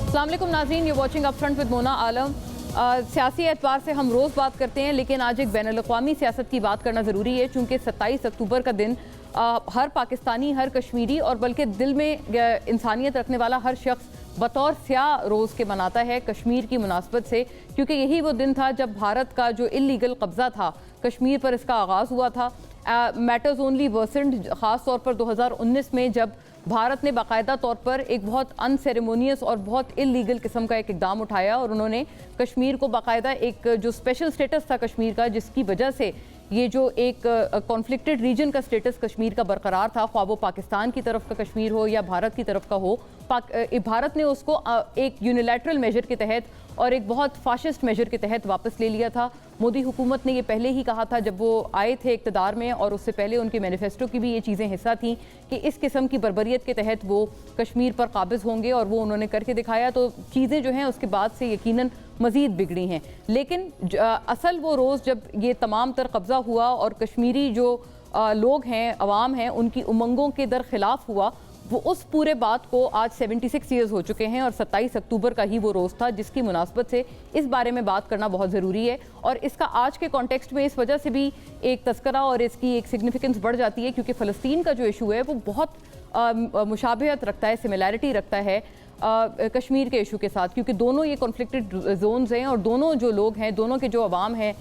अस्सलाम वालेकुम नाज़रीन, you watching up front with Mona Alam. सियासी एतबार से हम रोज़ बात करते हैं, लेकिन आज एक बैनुल-अक़वामी सियासत की बात करना ज़रूरी है, चूँकि 27 अक्टूबर का दिन हर पाकिस्तानी, हर कश्मीरी और बल्कि दिल में इंसानियत रखने वाला हर शख्स बतौर स्याह रोज़ के मनाता है कश्मीर की मुनासबत से, क्योंकि यही वो दिन था जब भारत का जो इलीगल कब्ज़ा था कश्मीर पर, इसका आगाज़ हुआ था। मैटर्स ओनली वर्सेंड, ख़ास तौर पर 2019 में जब भारत ने बाकायदा तौर पर एक बहुत अनसेरेमोनियस और बहुत इलीगल किस्म का एक इक़दाम उठाया और उन्होंने कश्मीर को बाकायदा एक जो स्पेशल स्टेटस था कश्मीर का, जिसकी वजह से ये जो एक कॉन्फ्लिक्टेड रीजन का स्टेटस कश्मीर का बरकरार था, ख्वाह वो पाकिस्तान की तरफ का कश्मीर हो या भारत की तरफ का हो, भारत ने उसको एक यूनिलैटरल मेजर के तहत और एक बहुत फाशिस्ट मेजर के तहत वापस ले लिया था। मोदी हुकूमत ने ये पहले ही कहा था जब वो आए थे इक़्तिदार में, और उससे पहले उनके मैनिफेस्टो की भी ये चीज़ें हिस्सा थी कि इस किस्म की बर्बरियत के तहत वो कश्मीर पर काबिज़ होंगे, और वो उन्होंने करके दिखाया। तो चीज़ें जो हैं उसके बाद से यकीनन मज़ीद बिगड़ी हैं, लेकिन असल वो रोज़ जब ये तमाम तर कब्ज़ा हुआ और कश्मीरी जो लोग हैं, अवाम हैं, उनकी उमंगों के दर खिलाफ हुआ, वो उस पूरे बात को आज 76 ईयर्स हो चुके हैं और 27 अक्टूबर का ही वो रोज़ था जिसकी मुनासबत से इस बारे में बात करना बहुत ज़रूरी है। और इसका आज के कॉन्टेक्स्ट में इस वजह से भी एक तस्करा और इसकी एक सिग्निफिकेंस बढ़ जाती है, क्योंकि फ़लस्तीन का जो इशू है वो बहुत मुशाबहत रखता है, सिमिलैरिटी रखता है कश्मीर के इशू के साथ, क्योंकि दोनों ये कॉन्फ्लिक्टेड जोन्स हैं और दोनों जो लोग हैं, दोनों के जो अवाम हैं,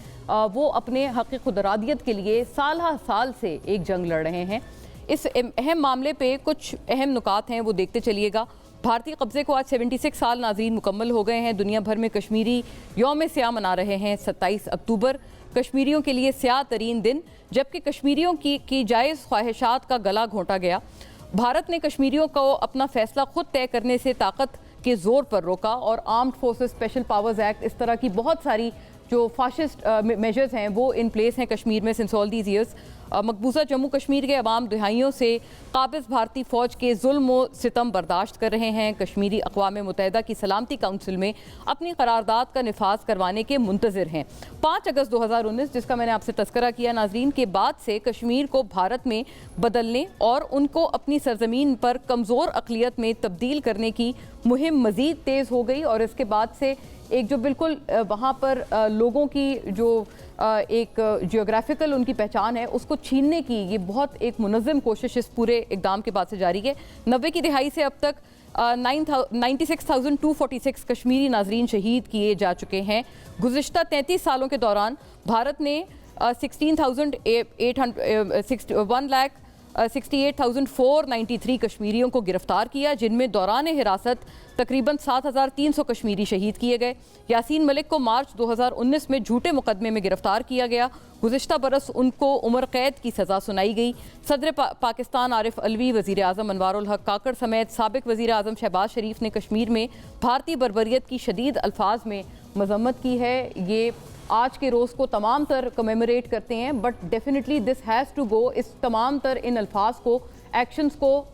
वो अपने हक़ खुदरादियत के लिए साल से एक जंग लड़ रहे हैं। इस अहम मामले पे कुछ अहम नुकात हैं, वो देखते चलिएगा। भारतीय कब्ज़े को आज 76 साल नाज़रीन मुकम्मल हो गए हैं। दुनिया भर में कश्मीरी यौम स्याह मना रहे हैं। 27 अक्टूबर कश्मीरियों के लिए स्याह तरीन दिन, जबकि कश्मीरियों की जायज़ ख्वाहिशात का गला घोंटा गया। भारत ने कश्मीरियों को अपना फ़ैसला खुद तय करने से ताकत के ज़ोर पर रोका, और armed forces special powers act, इस तरह की बहुत सारी जो फाशिस्ट मेजर्स हैं वो इन प्लेस हैं कश्मीर में सिंस ऑल दीज ईयर्स। मकबूजा जम्मू कश्मीर के अवाम दहाइयों से काबिज़ भारतीय फ़ौज के जुल्म व सितम बर्दाश्त कर रहे हैं। कश्मीरी अक़वाम मुत्तहिदा की सलामती काउंसिल में अपनी करारदाद का निफाज करवाने के मुंतज़िर हैं। 5 अगस्त 2019, जिसका मैंने आपसे तस्करा किया नाज़रीन, के बाद से कश्मीर को भारत में बदलने और उनको अपनी सरजमीन पर कमज़ोर अक़लियत में तब्दील करने की मुहिम मज़ीद तेज़ हो गई, और इसके बाद से एक जो बिल्कुल वहाँ पर लोगों की जो एक जियोग्राफिकल उनकी पहचान है उसको छीनने की ये बहुत एक मुनज़्ज़म कोशिश इस पूरे इक़दाम के बाद से जारी है। 90 की दिहाई से अब तक 96,246 कश्मीरी नाजरीन शहीद किए जा चुके हैं। गुज़िश्ता 33 सालों के दौरान भारत ने 1,68,493 कश्मीरियों को गिरफ्तार किया, जिनमें दौरान हिरासत तकरीबन 7,300 कश्मीरी शहीद किए गए। यासीन मलिक को मार्च 2019 में झूठे मुकदमे में गिरफ्तार किया गया। गुज़िश्ता बरस उनको उम्र कैद की सज़ा सुनाई गई। सदर पाकिस्तान आरिफ अलवी, वज़ीर आज़म अनवारुल हक काकड़ समेत साबिक़ वज़ीर आज़म शहबाज शरीफ ने कश्मीर में भारतीय बर्बरियत की शदीद अल्फाज में मज़म्मत की है। ये आज के रोज़ को तमाम तर कमेमोरेट करते हैं, but definitely this has to go. इस तमाम तर इन अल्फाज को, एक्शंस को,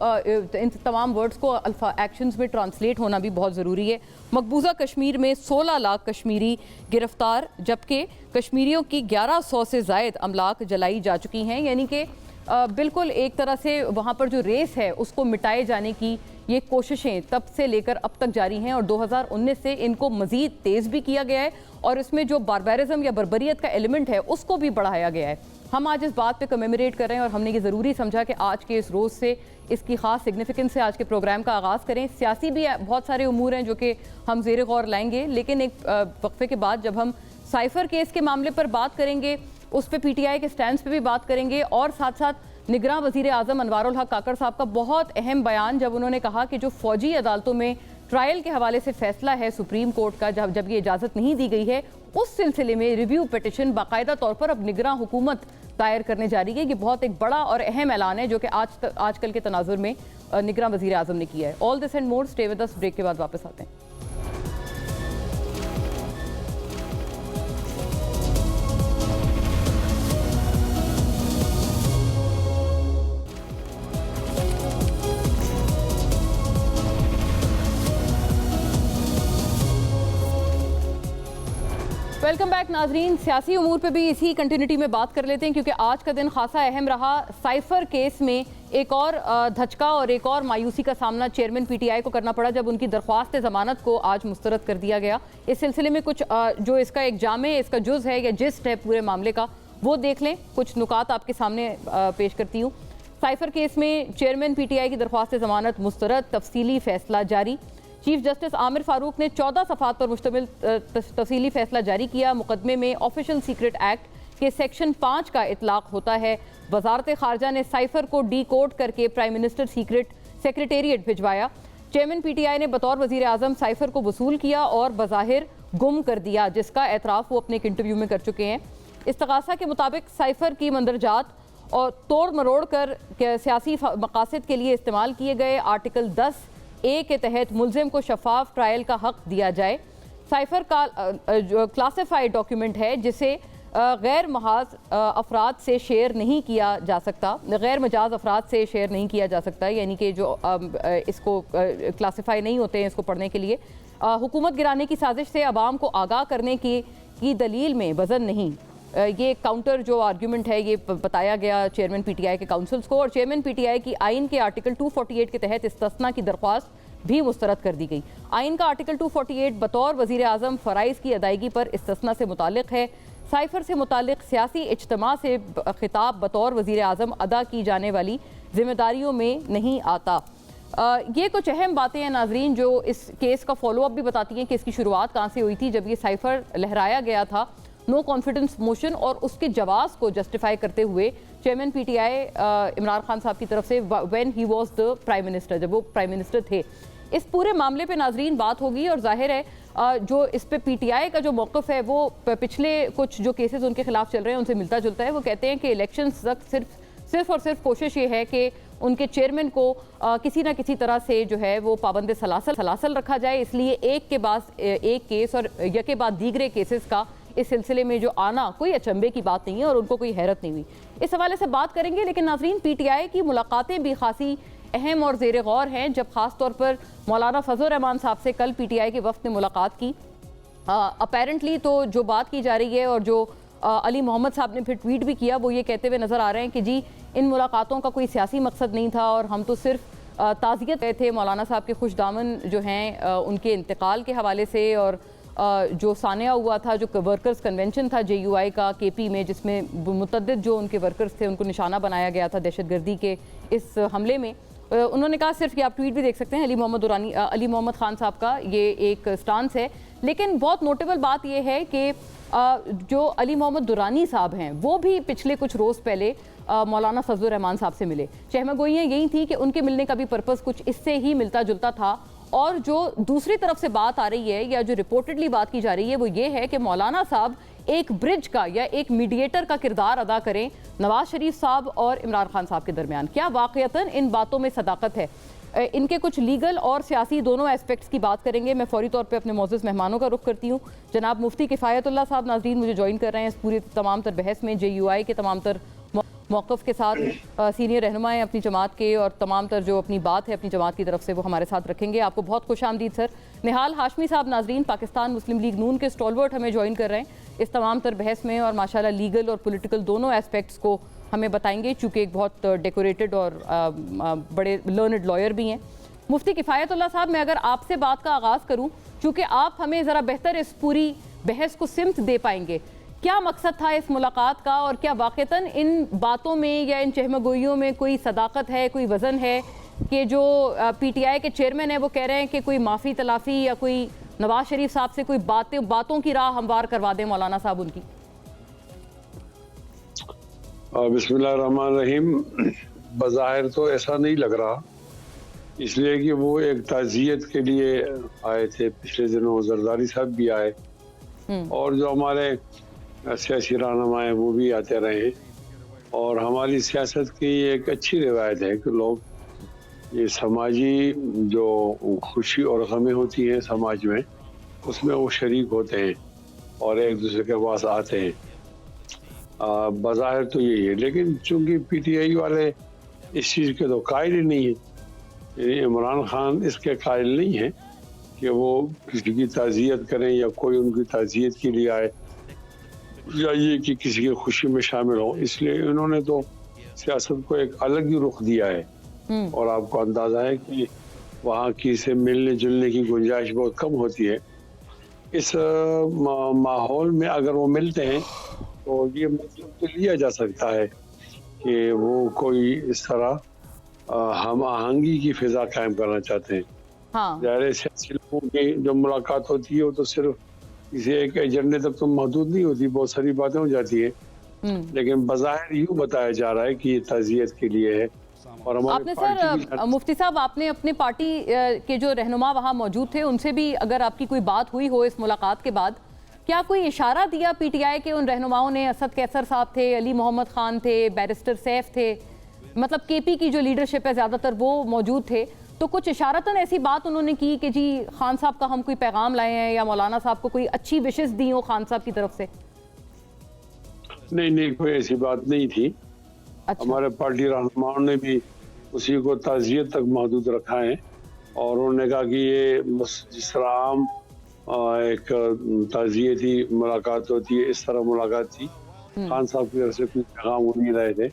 इन तमाम वर्ड्स को एक्शंस में ट्रांसलेट होना भी बहुत ज़रूरी है। मकबूजा कश्मीर में 16 लाख कश्मीरी गिरफ्तार, जबकि कश्मीरियों की 1100 से ज़ायद अमलाक जलाई जा चुकी हैं। यानी कि बिल्कुल एक तरह से वहाँ पर जो रेस है उसको मिटाए जाने की ये कोशिशें तब से लेकर अब तक जारी हैं, और 2019 से इनको मज़ीद तेज़ भी किया गया है, और इसमें जो बारबेरिज्म या बर्बरियत का एलिमेंट है उसको भी बढ़ाया गया है। हम आज इस बात पे कमेमोरेट कर रहे हैं, और हमने ये ज़रूरी समझा कि आज के इस रोज़ से इसकी ख़ास सिग्निफिकेंस से आज के प्रोग्राम का आगाज़ करें। सियासी भी बहुत सारे उमूर हैं जो कि हम ज़ेर गौर लाएंगे, लेकिन एक वक्फे के बाद जब हम साइफ़र केस के मामले पर बात करेंगे, उस पर PTI के स्टैंड पे भी बात करेंगे, और साथ साथ निगरां वज़ीर आज़म अनवारुल हक काकड़ साहब का बहुत अहम बयान, जब उन्होंने कहा कि जो फ़ौजी अदालतों में ट्रायल के हवाले से फ़ैसला है सुप्रीम कोर्ट का, जब ये इजाज़त नहीं दी गई है, उस सिलसिले में रिव्यू पिटिशन बाकायदा तौर पर अब निगरां हुकूमत दायर करने जा रही है। ये बहुत एक बड़ा और अहम ऐलान है जो कि आजकल के तनाजुर में निगरां वज़ीर आज़म ने किया है। All this and more, stay with us, break के बाद वापस आते हैं। वेलकम बैक नाजरीन। सियासी उमूर पे भी इसी कंटिन्यूटी में बात कर लेते हैं, क्योंकि आज का दिन खासा अहम रहा। साइफर केस में एक और धचका और एक और मायूसी का सामना चेयरमैन पीटीआई को करना पड़ा जब उनकी दरख्वास्त जमानत को आज मुस्तरद कर दिया गया। इस सिलसिले में कुछ जो इसका एक जामे, इसका जुज़ है या जिस्ट है पूरे मामले का, वो देख लें। कुछ नुकात आपके सामने पेश करती हूँ। साइफर केस में चेयरमैन पीटीआई की दरख्वास्त जमानत मुस्तरद, तफसीली फैसला जारी। चीफ जस्टिस आमिर फारूक ने 14 सफ़ात पर मुश्तमिल तफसीली फैसला जारी किया। मुकदमे में ऑफिशियल सीक्रेट एक्ट के सेक्शन 5 का इतलाक होता है। वजारत खारजा ने साइफर को डी कोड करके प्राइम मिनिस्टर सीक्रेट सेक्रेटेरिएट भिजवाया। चेयरमैन पीटीआई ने बतौर वजीर आजम साइफर को वसूल किया और बज़ाहिर गुम कर दिया, जिसका एतराफ़ वो अपने एक इंटरव्यू में कर चुके हैं। इस्तगासा के मुताबिक साइफर की मंदरजात और तोड़ मरोड़ कर सियासी मकासद के लिए इस्तेमाल किए गए। आर्टिकल 10A के तहत मुलजिम को शफाफ ट्रायल का हक दिया जाए। साइफर का क्लासिफाइड डॉक्यूमेंट है जिसे गैर महाज अफराद से शेयर नहीं किया जा सकता, गैर मजाज अफराद से शेयर नहीं किया जा सकता, यानी कि जो इसको क्लासिफाई नहीं होते हैं इसको पढ़ने के लिए। हुकूमत गिराने की साजिश से अवाम को आगाह करने की दलील में वज़न नहीं। ये काउंटर जो आर्ग्यूमेंट है ये बताया गया चेयरमैन पीटीआई के काउंसिल्स को, और चेयरमैन पीटीआई की आइन के आर्टिकल 248 के तहत इस्तिस्ना की दरख्वास्त भी मुस्तरद कर दी गई। आइन का आर्टिकल 248 बतौर वज़ीर आज़म फ़राइज़ की अदायगी पर इस्तिस्ना से मुतालिक है। साइफर से मुतालिक सियासी इज्तिमा से खिताब बतौर वज़ीर आज़म अदा की जाने वाली जिम्मेदारियों में नहीं आता। ये कुछ अहम बातें हैं नाजरीन जो इस केस का फॉलो अप भी बताती हैं कि इसकी शुरुआत कहाँ से हुई थी। जब ये साइफर लहराया गया था नो कॉन्फिडेंस मोशन और उसके जवाब को जस्टिफाई करते हुए चेयरमैन पीटीआई इमरान खान साहब की तरफ से when he was the prime minister, जब वो प्राइम मिनिस्टर थे। इस पूरे मामले पे नाजरीन बात होगी और जाहिर है जो इस पे पीटीआई का जो मौक़िफ़ है वो पिछले कुछ जो केसेस उनके खिलाफ चल रहे हैं उनसे मिलता जुलता है। वो कहते हैं कि इलेक्शंस तक सिर्फ और सिर्फ कोशिश ये है कि उनके चेयरमैन को किसी ना किसी तरह से जो है वो पाबंद सलासल रखा जाए। इसलिए एक के बाद एक केस और यके बाद दीगरे केसेस का इस सिलसिले में जो आना कोई अचंभे की बात नहीं है और उनको कोई हैरत नहीं हुई। इस हवाले से बात करेंगे, लेकिन नाजरीन पीटीआई की मुलाकातें भी खासी अहम और ज़ेर गौर हैं। जब ख़ास तौर पर मौलाना फजल रहमान साहब से कल पीटीआई के वफ़द ने मुलाकात की, अपेरेंटली तो जो बात की जा रही है और जो अली मोहम्मद साहब ने फिर ट्वीट भी किया वो ये कहते हुए नज़र आ रहे हैं कि जी इन मुलाकातों का कोई सियासी मकसद नहीं था और हम तो सिर्फ ताज़ियत गए थे मौलाना साहब के खुश दामन जो हैं उनके इंतकाल के हवाले से, और जो सानिया हुआ था जो वर्कर्स कन्वेंशन था JUI का KP में, जिसमें मुतअद्दिद जो उनके वर्कर्स थे उनको निशाना बनाया गया था दहशतगर्दी के इस हमले में। उन्होंने कहा, सिर्फ ये आप ट्वीट भी देख सकते हैं अली मोहम्मद खान साहब का ये एक स्टांस है। लेकिन बहुत नोटेबल बात ये है कि जो अली मोहम्मद दुरानी साहब हैं वो भी पिछले कुछ रोज़ पहले मौलाना फजल रहमान साहब से मिले। शहमगोइयाँ यही थी कि उनके मिलने का भी पर्पज़ कुछ इससे ही मिलता जुलता था। और जो दूसरी तरफ से बात आ रही है या जो रिपोर्टेडली बात की जा रही है वो ये है कि मौलाना साहब एक ब्रिज का या एक मीडिएटर का किरदार अदा करें नवाज शरीफ साहब और इमरान खान साहब के दरमियान। क्या वाक़यतन इन बातों में सदाकत है? इनके कुछ लीगल और सियासी दोनों एस्पेक्ट्स की बात करेंगे। मैं फौरी तौर पे अपने मौजूद मेहमानों का रुख करती हूँ। जनाब मुफ्ती किफ़ायतुल्लाह साहब नाज़रीन मुझे ज्वाइन कर रहे हैं इस पूरी तमाम तर बहस में। JUI के तमाम तर मौक़िफ़ के साथ सीनियर रहनुमा हैं अपनी जमात के, और तमाम तर जो अपनी बात है अपनी जमात की तरफ से वो हमारे साथ रखेंगे। आपको बहुत खुश आमदीद सर। निहाल हाशमी साहब नाजरीन पाकिस्तान मुस्लिम लीग नून के स्टॉलवर्ट हमें ज्वाइन कर रहे हैं इस तमाम तर बहस में, और माशाल्लाह लीगल और पॉलिटिकल दोनों एस्पेक्ट्स को हमें बताएंगे चूँकि एक बहुत डेकोरेटेड और बड़े लर्नड लॉयर भी हैं। मुफ्ती किफ़ायतुल्लाह साहब, मैं अगर आपसे बात का आगाज़ करूँ, चूँकि आप हमें ज़रा बेहतर इस पूरी बहस को सिमत दे पाएंगे, क्या मकसद था इस मुलाकात का और क्या वाक़तन इन बातों में या इन चहमगोइयों में कोई सदाकत है, कोई वज़न है कि जो पीटीआई के चेयरमैन है वो कह रहे हैं कि कोई माफ़ी तलाफ़ी या कोई नवाज शरीफ साहब से कोई बातों की राह हमवार करवा दें मौलाना साहब उनकी? बिस्मिल्लाहिर्रहमानिर्रहीम। बज़ाहिर तो ऐसा नहीं लग रहा, इसलिए कि वो एक ताज़ियत के लिए आए थे। पिछले दिनों जरदारी साहब भी आए और जो हमारे सियासी रहनुमा हैं वो भी आते रहे। और हमारी सियासत की एक अच्छी रिवायत है कि लोग ये समाजी जो खुशी और गमें होती हैं समाज में उसमें वो शरीक होते हैं और एक दूसरे के पास आते हैं। बज़ाहिर तो यही है, लेकिन चूंकि PTI वाले इस चीज़ के तो कायल ही नहीं है। इमरान खान इसके कायल नहीं है कि वो किसी की ताज़ियत करें या कोई उनकी ताज़ियत के लिए आए या ये कि किसी की खुशी में शामिल हो। इसलिए इन्होंने तो सियासत को एक अलग ही रुख दिया है। और आपको अंदाजा है कि वहाँ की से मिलने जुलने की गुंजाइश बहुत कम होती है। इस माहौल में अगर वो मिलते हैं तो ये मतलब तो लिया जा सकता है कि वो कोई इस तरह हम आहंगी की फिजा कायम करना चाहते हैं। हाँ। ज़ाहिर है सियासी लोगों की जो मुलाकात होती है वो तो सिर्फ किसी एक एजेंडे तक तो महदूद नहीं होती, बहुत सारी बातें हो जाती है। लेकिन बज़ाहिर यूँ बताया जा रहा है कि ये ताज़ियत के लिए है। और हमारी आपने पार्टी सर मुफ्ती साहब, आपने अपने पार्टी के जो रहनुमा वहाँ मौजूद थे उनसे भी अगर आपकी कोई बात हुई हो इस मुलाकात के बाद, क्या कोई इशारा दिया पीटीआई के उन रहनुमाओं ने? असद कैसर साहब थे, अली मोहम्मद खान थे, बैरिस्टर सैफ थे, मतलब केपी की जो लीडरशिप है ज़्यादातर वो मौजूद थे, तो कुछ इशारतन ऐसी बात उन्होंने की कि जी खान साहब का हम कोई पैगाम लाए हैं या मौलाना साहब को कोई अच्छी विशेस दी हो खान साहब की तरफ से? नहीं, कोई ऐसी बात नहीं थी। अच्छा। हमारे पार्टी रहनुमाओं ने भी उसी को ताज़ियत तक महदूद रखा है और उन्होंने कहा कि ये जिस तरह आम एक ताज़ियती मुलाकात होती है, इस तरह मुलाकात थी। खान साहब की तरफ से कोई पैगाम वो नहीं रहे थे।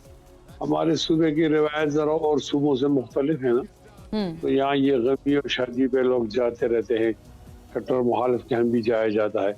हमारे सूबे की रिवायत ज़रा और सूबों से मुख्तलिफ है ना, तो यहाँ ये गमी और शादी पे लोग जाते रहते हैं, कट्टर मुखालिफ के हम भी जाया जाता है।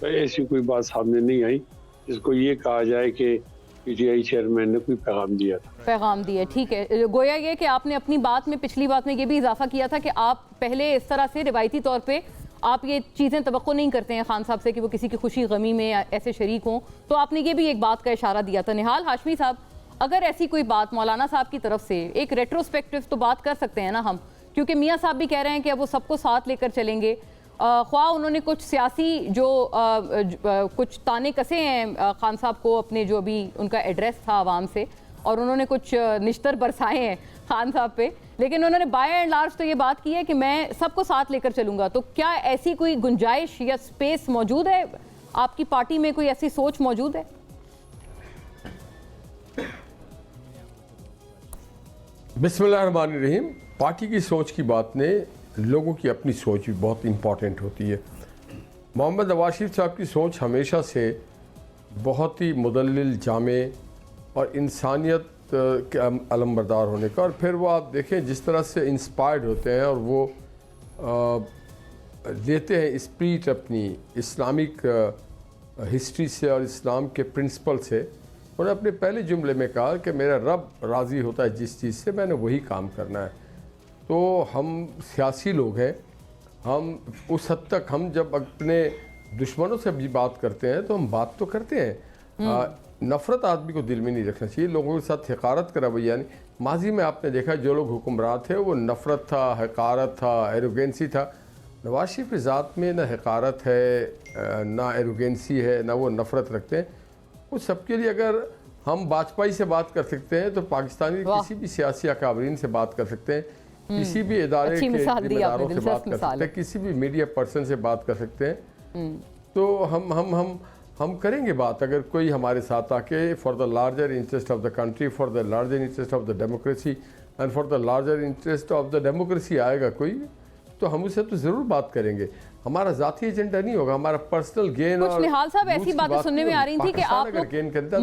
तो ऐसी कोई बात सामने नहीं आई जिसको ये कहा जाए कि पीटीआई चेयरमैन ने कोई पैगाम दिया था। पैगाम दिया, ठीक है। गोया ये कि आपने अपनी बात में, पिछली बात में ये भी इजाफा किया था कि आप पहले इस तरह से रिवायती तौर पे आप ये चीज़ें तवक्को नहीं करते हैं खान साहब से कि वो किसी की खुशी गमी में ऐसे शरीक हों, तो आपने ये भी एक बात का इशारा दिया था। निहाल हाशमी साहब, अगर ऐसी कोई बात मौलाना साहब की तरफ से, एक रेट्रोस्पेक्टिव तो बात कर सकते हैं ना हम, क्योंकि मियाँ साहब भी कह रहे हैं कि अब वो सबको साथ लेकर चलेंगे, ख्वाह उन्होंने कुछ सियासी जो कुछ ताने कसे हैं खान साहब को अपने जो भी उनका एड्रेस था आवाम से, और उन्होंने कुछ निश्तर बरसाए हैं खान साहब पे, लेकिन उन्होंने बाय एंड लार्ज तो ये बात की है कि मैं सबको साथ लेकर चलूंगा। तो क्या ऐसी कोई गुंजाइश या स्पेस मौजूद है आपकी पार्टी में, कोई ऐसी सोच मौजूद है? बिस्मिल्लाहिर्रहमानिर्रहीम। पार्टी की सोच की बात ने लोगों की अपनी सोच भी बहुत इम्पॉर्टेंट होती है। मोहम्मद नवाज शरीफ साहब की सोच हमेशा से बहुत ही मुदल्लिल, जामे और इंसानियत के अलमबरदार होने का, और फिर वो आप देखें जिस तरह से इंस्पायर्ड होते हैं और वो लेते हैं स्पिरिट अपनी इस्लामिक हिस्ट्री से और इस्लाम के प्रिंसिपल से। उन्होंने अपने पहले जुमले में कहा कि मेरा रब राज़ी होता है जिस चीज़ से, मैंने वही काम करना है। तो हम सियासी लोग हैं, हम उस हद तक, हम जब अपने दुश्मनों से भी बात करते हैं तो हम बात तो करते हैं, नफ़रत आदमी को दिल में नहीं रखना चाहिए, लोगों के साथ हकारत का रवैया नहीं। माजी में आपने देखा जो लोग हुक्मरान थे वो नफ़रत था, हकारत था, एरोगेंसी था। नवाज शरीफ की ज़ात में ना हकारत है, ना एरोगेंसी है, ना वो नफ़रत रखते हैं। उस सबके लिए अगर हम वाजपेयी से बात कर सकते हैं तो पाकिस्तानी किसी भी सियासी अकाबरीन से बात कर सकते हैं, किसी भी इदारे के जिम्मेदारों से बात कर सकते हैं, किसी भी मीडिया पर्सन से बात कर सकते हैं। तो हम करेंगे बात, अगर कोई हमारे साथ आके for the larger interest of the country, for the larger interest of the democracy and for the larger interest of the democracy आएगा कोई, तो हम उससे तो ज़रूर बात करेंगे। हमारा जाती एजेंडा नहीं होगा, हमारा पर्सनल गेन। कुछ निहाल साहब ऐसी बातें सुनने में आ रही थी कि आप लोग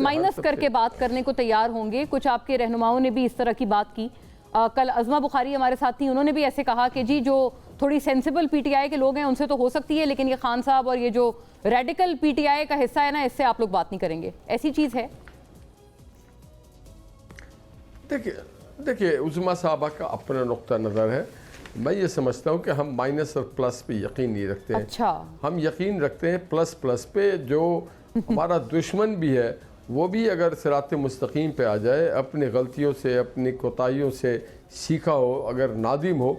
माइनस करके बात करने को तैयार होंगे। कुछ आपके रहनुमाओं ने भी इस तरह की बात की। कल अज़मा बुखारी हमारे साथ थी, उन्होंने भी ऐसे कहा कि जी जो थोड़ी सेंसिबल पीटीआई के लोग हैं उनसे तो हो सकती है, लेकिन ये खान साहब और ये जो रेडिकल पीटीआई का हिस्सा है ना, इससे आप लोग बात नहीं करेंगे। ऐसी चीज़ है? देखिए उज़मा साहबा का अपना नुक्ता नज़र है। मैं ये समझता हूँ कि हम माइनस और प्लस पे यकीन नहीं रखते हैं। अच्छा। हम यकीन रखते हैं प्लस पे। जो हमारा दुश्मन भी है वो भी अगर सिरात मुस्तकीम पे आ जाए, अपनी गलतियों से, अपनी कोताहियों से सीखा हो, अगर नादिम हो,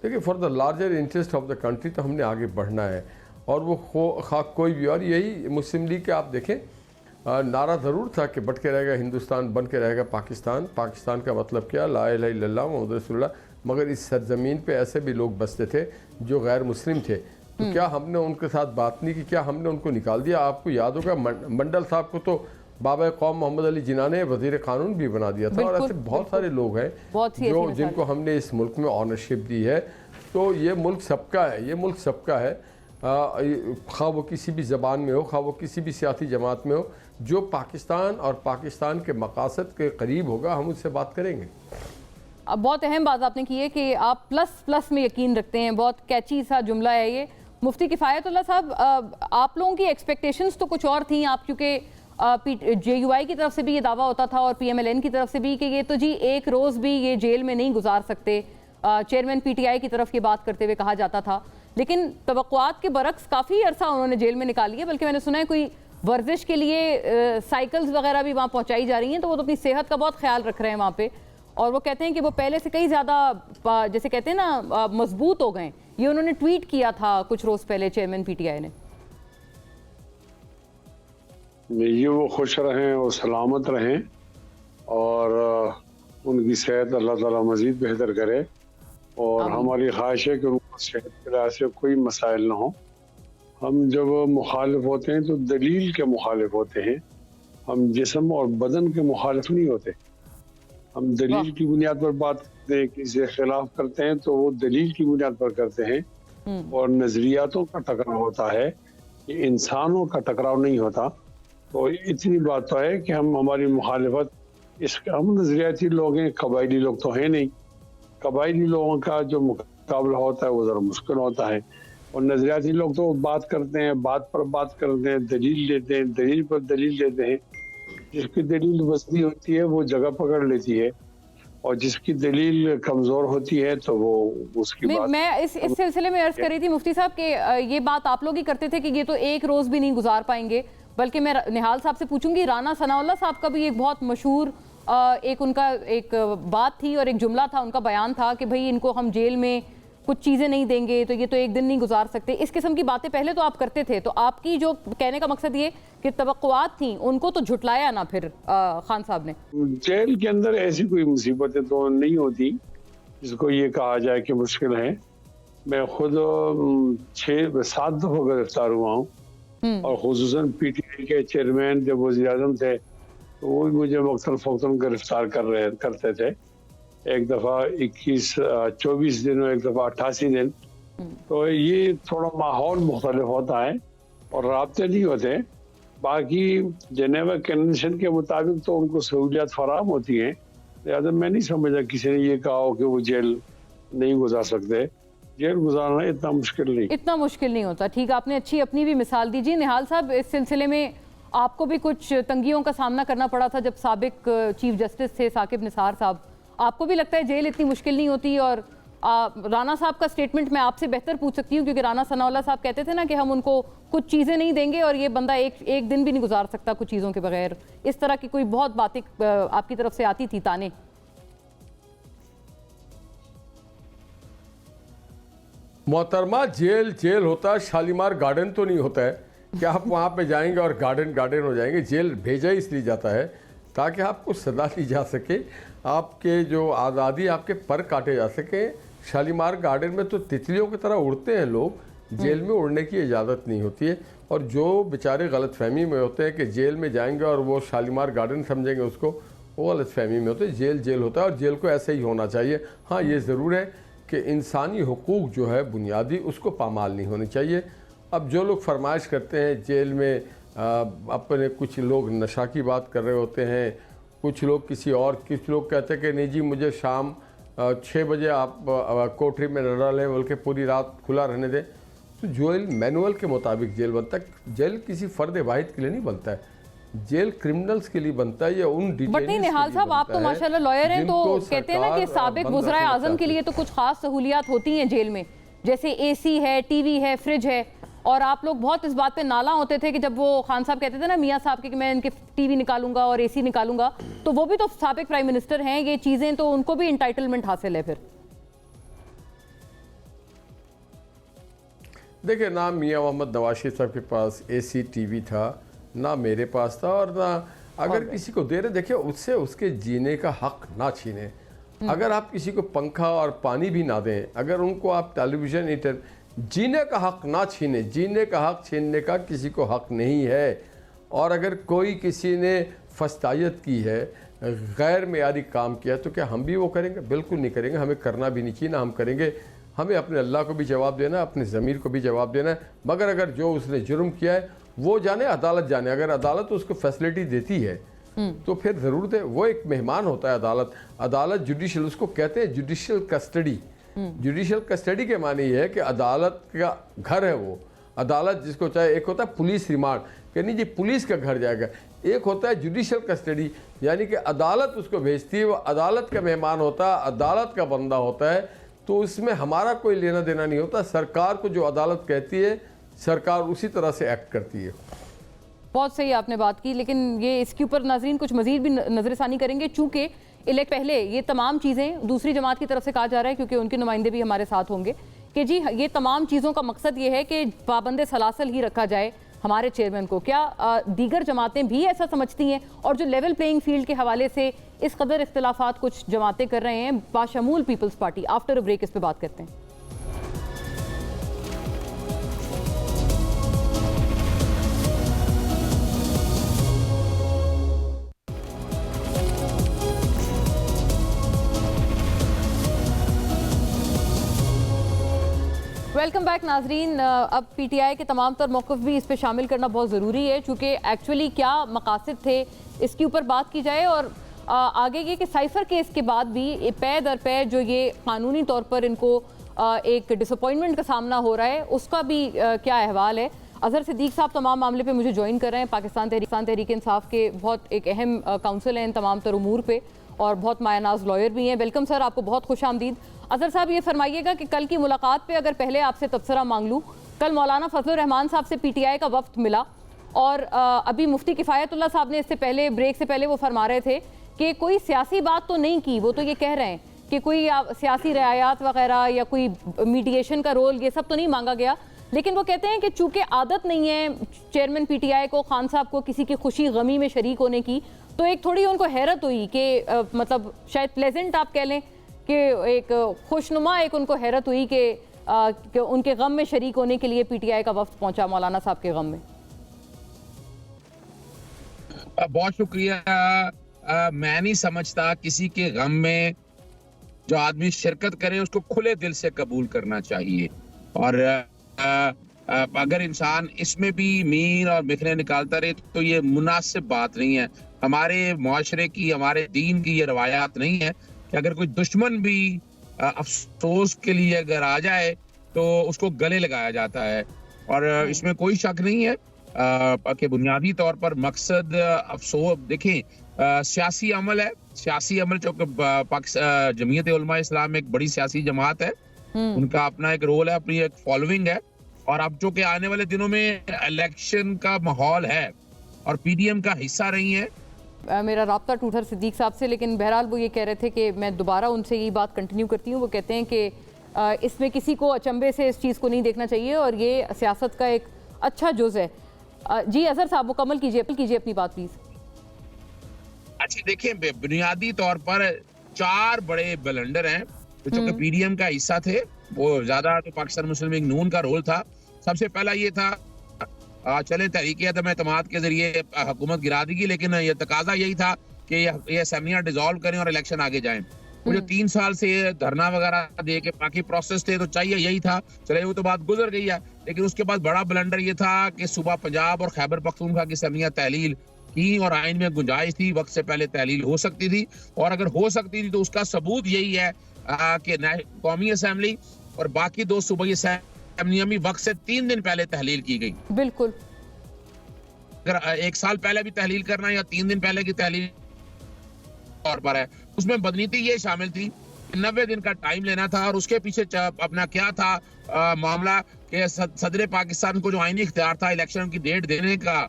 देखिए for the larger interest of the country तो हमने आगे बढ़ना है। और वो खा कोई भी, और यही मुस्लिम लीग के आप देखें नारा ज़रूर था कि बढ़ के रहेगा हिंदुस्तान, बन के रहेगा पाकिस्तान। पाकिस्तान का मतलब क्या? ला इलाहा इल्लल्लाह मुहम्मद रसूलुल्लाह। मगर इस सरजमीन पे ऐसे भी लोग बसते थे जो गैर मुस्लिम थे, तो क्या हमने उनके साथ बात नहीं की? क्या हमने उनको निकाल दिया? आपको याद होगा मंडल साहब को तो बाबा कौम मोहम्मद अली जिन्ना ने वज़ीर क़ानून भी बना दिया था। और ऐसे बहुत सारे लोग हैं जो जिनको हमने इस मुल्क में ऑनरशिप दी है। तो ये मुल्क सबका है, ये मुल्क सबका है, खा वो किसी भी ज़बान में हो, खा वो किसी भी सियासी जमात में हो। जो पाकिस्तान और पाकिस्तान के मकासद के करीब होगा हम उससे बात करेंगे। अब बहुत अहम बात आपने की है कि आप प्लस प्लस में यकीन रखते हैं, बहुत कैची सा जुमला है ये। मुफ्ती किफ़ायतुल्लाह साहब, आप लोगों की एक्सपेक्टेशंस तो कुछ और थी, आप क्योंकि JUI की तरफ से भी ये दावा होता था और PMLN की तरफ से भी कि ये तो जी एक रोज़ भी ये जेल में नहीं गुजार सकते, चेयरमैन PTI की तरफ ये बात करते हुए कहा जाता था। लेकिन तवक्कुआत के बरक्स काफ़ी अरसा उन्होंने जेल में निकाली है, बल्कि मैंने सुना है कोई वर्जिश के लिए साइकिल्स वगैरह भी वहाँ पहुँचाई जा रही हैं, तो वो तो अपनी सेहत का बहुत ख्याल रख रहे हैं वहाँ पे। और वो कहते हैं कि वो पहले से कई ज़्यादा, जैसे कहते हैं ना, मजबूत हो गए। ये उन्होंने ट्वीट किया था कुछ रोज़ पहले चेयरमैन PTI ने। ये वो खुश रहें और सलामत रहें और उनकी सेहत अल्लाह ताला मज़ीद बेहतर करे। और हमारी ख्वाहिश है कि उनको सेहत के लिहाज से कोई मसाइल ना हो। हम जब मुखालिफ होते हैं तो दलील के मुखालिफ होते हैं, हम जिस्म और बदन के मुखालिफ नहीं होते। हम दलील की बुनियाद पर बात करते हैं, किसी के खिलाफ करते हैं तो वो दलील की बुनियाद पर करते हैं। और नजरियातों का टकराव होता है, ये इंसानों का टकराव नहीं होता। तो इतनी बात तो है कि हम हमारी मुखालिफत हम नजरियाती लोग हैं, कबायली लोग तो हैं नहीं। कबायली लोगों का जो मुकाबला होता है वो ज़रा मुश्किल होता है। और नजरियाती लोग तो बात करते हैं, बात पर बात करते हैं, दलील देते हैं, दलील पर दलील देते हैं। जिसकी दलील वज़नी होती है वो जगह पकड़ लेती है, और जिसकी दलील कमज़ोर होती है तो वो उसकी बात। मैं इस सिलसिले में अर्ज कर रही थी मुफ्ती साहब कि ये बात आप लोग ही करते थे कि ये तो एक रोज़ भी नहीं गुजार पाएंगे। बल्कि मैं निहाल साहब से पूछूंगी, राना सनाउल्लाह साहब का भी एक बहुत मशहूर एक उनका एक बात थी और एक जुमला था, उनका बयान था कि भाई इनको हम जेल में कुछ चीज़ें नहीं देंगे तो ये तो एक दिन नहीं गुजार सकते। इस किस्म की बातें पहले तो आप करते थे, तो आपकी जो कहने का मकसद ये कि तवक्कुआत थी उनको तो झुटलाया ना फिर खान साहब ने। जेल के अंदर ऐसी कोई मुसीबतें तो नहीं होती जिसको ये कहा जाए कि मुश्किल है। मैं खुद 6-7 दफ़ा गिरफ्तार हुआ हूँ, और खुसूसन PTI के चेयरमैन जब वज़ीर-ए-आज़म थे तो वो भी मुझे वक्तन गिरफ्तार करते थे। एक दफ़ा 24 दिन और एक दफ़ा 88 दिन। तो ये थोड़ा माहौल मुख्तलिफ होता है और राब्ते नहीं होते। बाकी जेनेवा कन्वेंशन के मुताबिक तो उनको सहूलियात फराहम होती हैं, लिहाजा मैं नहीं समझा किसी ने ये कहा हो कि वो जेल नहीं गुजार सकते। जेल गुजारना इतना मुश्किल नहीं होता। ठीक, आपने अच्छी अपनी भी मिसाल दीजिए। निहाल साहब, इस सिलसिले में आपको भी कुछ तंगियों का सामना करना पड़ा था जब साबिक चीफ जस्टिस थे साकिब निसार साहब। आपको भी लगता है जेल इतनी मुश्किल नहीं होती? और राना साहब का स्टेटमेंट मैं आपसे बेहतर पूछ सकती हूँ, क्योंकि राना सनाउल्लाह साहब कहते थे ना कि हम उनको कुछ चीज़ें नहीं देंगे और ये बंदा एक दिन भी नहीं गुजार सकता कुछ चीज़ों के बगैर। इस तरह की कोई बहुत बातें आपकी तरफ से आती थी, ताने। मोहतरमा, जेल होता है, शालीमार गार्डन तो नहीं होता है कि आप वहाँ पे जाएंगे और गार्डन हो जाएंगे। जेल भेजा ही इसलिए जाता है ताकि आपको सजा दी जा सके, आपके जो आज़ादी, आपके पर काटे जा सके। शालीमार गार्डन में तो तितलियों की तरह उड़ते हैं लोग, जेल में उड़ने की इजाज़त नहीं होती है। और जो बेचारे गलतफहमी में होते हैं कि जेल में जाएंगे और वो शालीमार गार्डन समझेंगे उसको, वो गलतफहमी में होते हैं। जेल होता है और जेल को ऐसे ही होना चाहिए। हाँ, ये ज़रूर है कि इंसानी हुकूक जो है बुनियादी, उसको पामाल नहीं होनी चाहिए। अब जो लोग फरमाइश करते हैं जेल में अपने, कुछ लोग नशा की बात कर रहे होते हैं, कुछ लोग कुछ लोग कहते हैं कि नहीं जी मुझे शाम 6 बजे आप कोठरी में न डालें बल्कि पूरी रात खुला रहने दें। तो जेल मैनुअल के मुताबिक जेल बनता है। जेल किसी फ़र्द वाहिद के लिए नहीं बनता है, जेल क्रिमिनल्स के लिए बनता है या उन डिटेनीज। बट नहीं निहाल साहब, आप तो माशाल्लाह लॉयर हैं, तो कहते हैं ना कि साबिक वज़राए आज़म के लिए तो कुछ खास सहूलियात होती हैं जेल में, जैसे AC है, TV है, फ्रिज है। और आप लोग बहुत इस बात पे नाला होते थे कि जब वो खान साहब कहते थे ना मियाँ साहब के कि मैं इनके TV निकालूंगा और AC निकालूंगा, तो वो भी तो साबिक प्राइम मिनिस्टर हैं, ये चीज़ें तो उनको भी इंटाइटलमेंट हासिल है। फिर देखिए, ना मियाँ मोहम्मद नवाज शरीफ साहब के पास AC TV था, ना मेरे पास था, और ना अगर किसी को दे रहे, देखिए उससे उसके जीने का हक ना छीने। अगर आप किसी को पंखा और पानी भी ना दें, अगर उनको आप टेलीविज़न, जीने का हक ना छीने, जीने का हक छीनने का किसी को हक नहीं है। और अगर कोई किसी ने फस्तायत की है, गैर मेयारी काम किया, तो क्या हम भी वो करेंगे? बिल्कुल नहीं करेंगे, हमें करना भी नहीं चाहिए, ना हम करेंगे। हमें अपने अल्लाह को भी जवाब देना है, अपने ज़मीर को भी जवाब देना है। मगर अगर जो उसने जुर्म किया है वो जाने, अदालत जाने। अगर अदालत उसको फैसिलिटी देती है तो फिर ज़रूरत है, वो एक मेहमान होता है अदालत। अदालत जुडिशियल, उसको कहते हैं जुडिशियल कस्टडी। जुडिशियल कस्टडी के माने ये है कि अदालत का घर है वो। अदालत जिसको चाहे, एक होता है पुलिस रिमांड कि नहीं जी पुलिस का घर जाएगा, एक होता है जुडिशियल कस्टडी यानी कि अदालत उसको भेजती है, वो अदालत का मेहमान होता है, अदालत का बंदा होता है। तो उसमें हमारा कोई लेना देना नहीं होता। सरकार को जो अदालत कहती है, सरकार उसी तरह से एक्ट करती है। बहुत सही आपने बात की, लेकिन ये इसके ऊपर नाजरीन कुछ मजीद भी नजरसानी करेंगे, चूंकि इलेक्ट पहले ये तमाम चीज़ें दूसरी जमात की तरफ से कहा जा रहा है, क्योंकि उनके नुमाइंदे भी हमारे साथ होंगे, कि जी ये तमाम चीज़ों का मकसद ये है कि पाबंद सलासल ही रखा जाए हमारे चेयरमैन को। क्या दीगर जमातें भी ऐसा समझती हैं? और जो लेवल प्लेइंग फील्ड के हवाले से इस कदर इख्तिलाफात कुछ जमातें कर रहे हैं, बाशमूल peoples party. After a break इस पर बात करते हैं। वेलकम बैक नाजरीन। अब पीटीआई के तमाम तर मौक़िफ़ भी इस पे शामिल करना बहुत ज़रूरी है, चूँकि एक्चुअली क्या मकासद थे इसके ऊपर बात की जाए। और आगे ये कि साइफर केस के बाद भी पै दर पै जो ये कानूनी तौर पर इनको एक डिसअपॉइंटमेंट का सामना हो रहा है, उसका भी क्या अहवाल है। अजहर सिद्दीक साहब तमाम मामले पे मुझे ज्वाइन कर रहे हैं। पाकिस्तान तहरीक इंसाफ के बहुत एक अहम काउंसिल हैं इन तमाम तर उमूर पे, और बहुत मायनाज लॉयर भी हैं। वेलकम सर, आपको बहुत खुश आमदीद। अजहर साहब ये फरमाइएगा कि कल की मुलाकात पे अगर पहले आपसे तबसरा मांग लूँ, कल मौलाना फजलुर रहमान साहब से पीटीआई का वफ्द मिला, और अभी मुफ्ती किफ़ायतुल्लाह साहब ने इससे पहले, ब्रेक से पहले वो फरमा रहे थे कि कोई सियासी बात तो नहीं की। वो तो ये कह रहे हैं कि कोई सियासी रियायत वगैरह या कोई मीडिएशन का रोल, ये सब तो नहीं मांगा गया। लेकिन वो कहते हैं कि चूंकि आदत नहीं है चेयरमैन पीटीआई को, खान साहब को, किसी की खुशी गमी में शरीक होने की, तो एक थोड़ी उनको हैरत हुई कि मतलब शायद प्लेजेंट आप कह लें कि एक खुशनुमा एक उनको हैरत हुई कि उनके गम में शरीक होने के लिए पीटीआई का वफ्द पहुंचा मौलाना साहब के गम में। बहुत शुक्रिया। मैं नहीं समझता किसी के गम में जो आदमी शिरकत करे उसको खुले दिल से कबूल करना चाहिए। और अगर इंसान इसमें भी मीन और बिखरे निकालता रहे तो ये मुनासिब बात नहीं है। हमारे मुआशरे की, हमारे दीन की ये रवायात नहीं है कि अगर कोई दुश्मन भी अफसोस के लिए अगर आ जाए तो उसको गले लगाया जाता है। और इसमें कोई शक नहीं है कि बुनियादी तौर पर मकसद अफसोस, देखें सियासी अमल है, सियासी अमल चूंकि पाकिस्तान जमीयत उलमा इस्लाम एक बड़ी सियासी जमात है, उनका अपना एक रोल है, अपनी एक फॉलोइंग है। और अब जो कि आने वाले दिनों में इलेक्शन का माहौल है और पीडीएम का हिस्सा रही है। मेरा राब्ता टूटा सिद्दीक साहब से, लेकिन बहरहाल वो ये कह रहे थे कि मैं दोबारा उनसे ये बात कंटिन्यू करती हूँ। वो कहते हैं कि इसमें किसी को अचंभे से इस चीज़ को नहीं देखना चाहिए और ये सियासत का एक अच्छा जुज़ है। जी अजहर साहब मुकम्मल कीजिए अपनी बात प्लीज। अच्छा देखिए, बुनियादी तौर पर 4 बड़े ब्लंडर हैं जो कि पीडीएम का हिस्सा थे। वो ज्यादा तो पाकिस्तान मुस्लिम लीग नून का रोल था। सबसे पहला ये था चले तहरीक अदम एतमाद के जरिए हुकूमत गिरा देगी, लेकिन ये तकाजा यही था कि ये असेंबलियां डिसॉल्व करें और इलेक्शन आगे जाएं। वो जो 3 साल से धरना वगैरह दे के बाकी प्रोसेस थे तो चाहिए यही था, चले वो तो बात गुजर गई है। लेकिन उसके बाद बड़ा ब्लंडर ये था कि सूबा पंजाब और खैबर पख्तूनख्वा की असेंबलियां तहलील की और आइन में गुंजाइश थी, वक्त से पहले तहलील हो सकती थी, और अगर हो सकती थी तो उसका सबूत यही है कि कौमी असेंबली और बाकी 2 सूबाई असेंबलियां भी वक्त से 3 दिन पहले तहलील की गई। बिल्कुल, अगर 1 साल पहले भी तहलील करना या 3 दिन पहले की तहलील तौर पर है, उसमें बदनीति ये शामिल थी 90 दिन का टाइम लेना था। और उसके पीछे अपना क्या था मामला कि सदर पाकिस्तान को जो आईनी इख्तियार था इलेक्शन की डेट देने का,